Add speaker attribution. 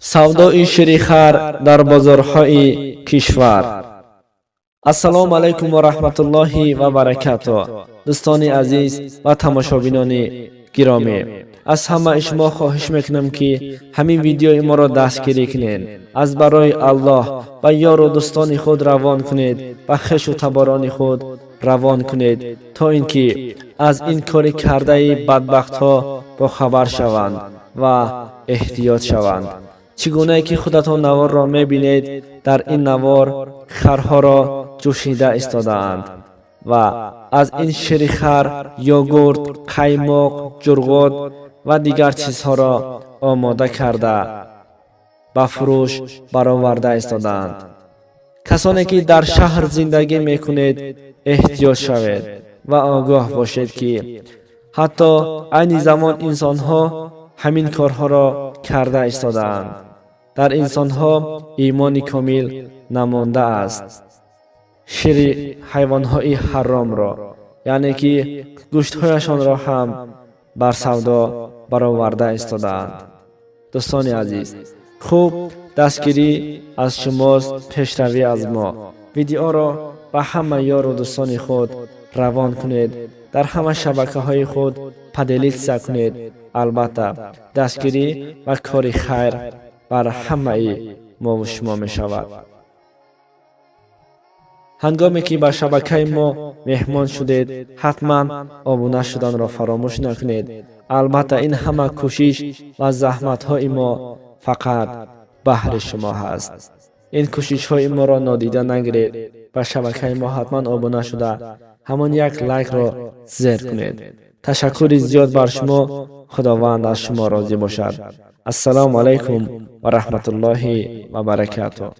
Speaker 1: سودای شیرخوار در بازارهای کشور. السلام علیکم و رحمت الله و برکاته. دوستان عزیز و تماشابینان گرامی، از همه شما خواهش میکنم که همین ویدیو ما را دستگیری کنید. از برای الله و یار و دوستان خود روان کنید و خویش و تباران خود روان کنید تا اینکه از این کار کرده بدبخت ها با خبر شوند و احتیاط شوند. چگونه که خودتان نوار را میبینید، در این نوار خرها را جوشیده استادند و از این شیرخوار، یوگورت، قیماق، جرغوت و دیگر چیزها را آماده کرده به فروش برآورده استادند. کسانی که در شهر زندگی میکنید احتیاط شوید و آگاه باشید که حتی عین زمان انسانها همین کارها را کرده استادند. در انسانها ایمان کامل نمانده است. شیر حیوانهای حرام را، یعنی که گوشتهایشان را هم بر سودا برآورده استادند. دوستان عزیز، خوب دستگیری از شماست، پیشروی از ما. ویدیو را به همه یار و دوستان خود روان کنید، در همه شبکه های خود پدیلیت کنید. البته دستگیری و کار خیر بر همه ما و شما می شود. هنگامی که به شبکه ما مهمان شدید، حتما آبونه شدن را فراموش نکنید. البته این همه کوشش و زحمت های ما فقط بهر شما هست. این کوشش های ما را نادیده نگیرید. به شبکه ما حتما آبونه شده همان یک لایک را زیر کنید. تشکر زیاد بر شما. خداوند از شما راضی باشد. السلام علیکم و رحمت الله و برکاته.